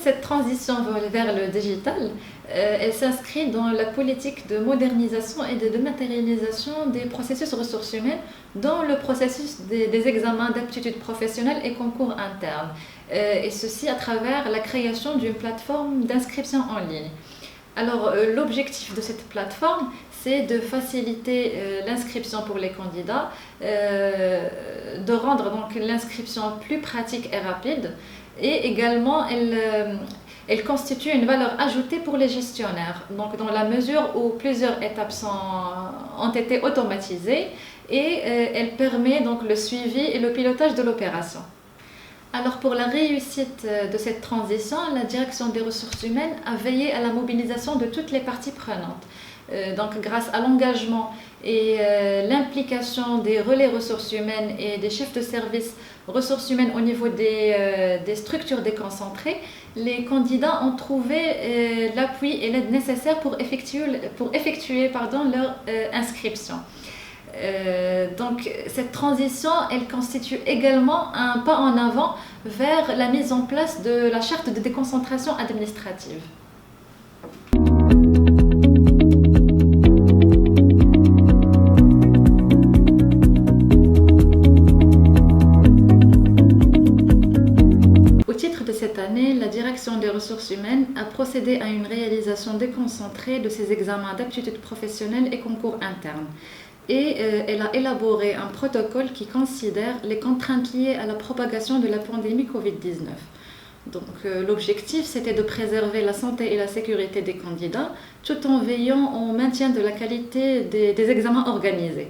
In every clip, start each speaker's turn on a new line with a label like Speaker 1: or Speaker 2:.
Speaker 1: cette transition vers le digital, elle s'inscrit dans la politique de modernisation et de dématérialisation des processus ressources humaines dans le processus des examens d'aptitude professionnelle et concours internes. Et ceci à travers la création d'une plateforme d'inscription en ligne. Alors, l'objectif de cette plateforme, c'est de faciliter l'inscription pour les candidats, de rendre donc l'inscription plus pratique et rapide, et également elle constitue une valeur ajoutée pour les gestionnaires, donc dans la mesure où plusieurs étapes ont été automatisées et elle permet donc le suivi et le pilotage de l'opération. Alors pour la réussite de cette transition, la direction des ressources humaines a veillé à la mobilisation de toutes les parties prenantes. Donc grâce à l'engagement et l'implication des relais ressources humaines et des chefs de service ressources humaines au niveau des structures déconcentrées, les candidats ont trouvé l'appui et l'aide nécessaires pour effectuer leur inscription. Donc cette transition, elle constitue également un pas en avant vers la mise en place de la charte de déconcentration administrative. Au titre de cette année, la direction des ressources humaines a procédé à une réalisation déconcentrée de ses examens d'aptitude professionnelle et concours internes. Et elle a élaboré un protocole qui considère les contraintes liées à la propagation de la pandémie Covid-19. Donc l'objectif, c'était de préserver la santé et la sécurité des candidats, tout en veillant au maintien de la qualité des examens organisés.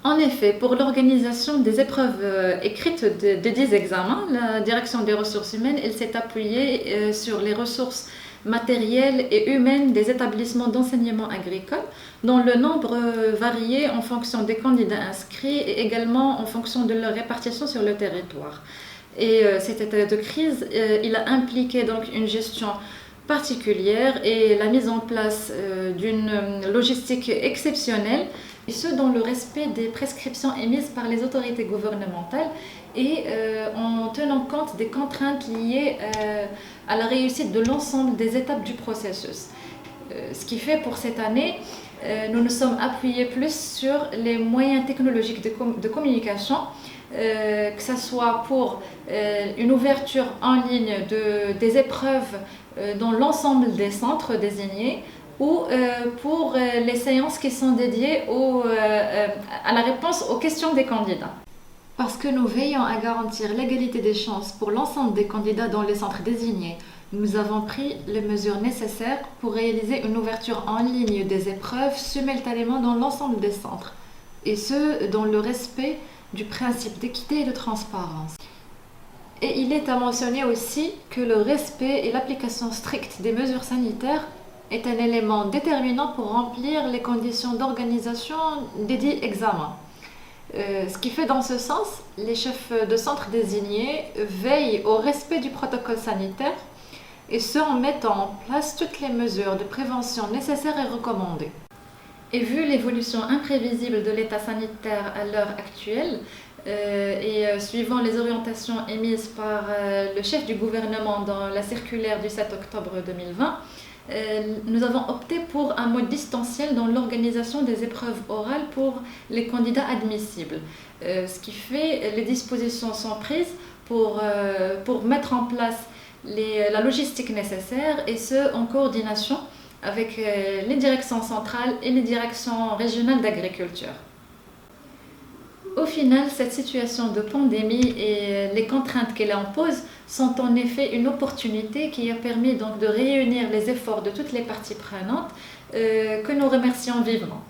Speaker 1: En effet, pour l'organisation des épreuves écrites des 10 examens, la direction des ressources humaines s'est appuyée sur les ressources matérielles et humaines des établissements d'enseignement agricole, dont le nombre variait en fonction des candidats inscrits et également en fonction de leur répartition sur le territoire. Et cet état de crise, il a impliqué donc une gestion particulière et la mise en place d'une logistique exceptionnelle, et ce dans le respect des prescriptions émises par les autorités gouvernementales et en tenant compte des contraintes liées à la réussite de l'ensemble des étapes du processus. Ce qui fait pour cette année, nous nous sommes appuyés plus sur les moyens technologiques de communication, que ce soit pour une ouverture en ligne des épreuves dans l'ensemble des centres désignés, ou pour les séances qui sont dédiées à la réponse aux questions des candidats. Parce que nous veillons à garantir l'égalité des chances pour l'ensemble des candidats dans les centres désignés, nous avons pris les mesures nécessaires pour réaliser une ouverture en ligne des épreuves simultanément dans l'ensemble des centres, et ce, dans le respect du principe d'équité et de transparence. Et il est à mentionner aussi que le respect et l'application stricte des mesures sanitaires est un élément déterminant pour remplir les conditions d'organisation des 10 examens. Ce qui fait dans ce sens, les chefs de centre désignés veillent au respect du protocole sanitaire et ce en mettant en place toutes les mesures de prévention nécessaires et recommandées. Et vu l'évolution imprévisible de l'état sanitaire à l'heure actuelle, et suivant les orientations émises par le chef du gouvernement dans la circulaire du 7 octobre 2020, nous avons opté pour un mode distanciel dans l'organisation des épreuves orales pour les candidats admissibles. Ce qui fait, les dispositions sont prises pour mettre en place la logistique nécessaire, et ce en coordination avec les directions centrales et les directions régionales d'agriculture. Au final, cette situation de pandémie et les contraintes qu'elle impose sont en effet une opportunité qui a permis donc de réunir les efforts de toutes les parties prenantes, que nous remercions vivement.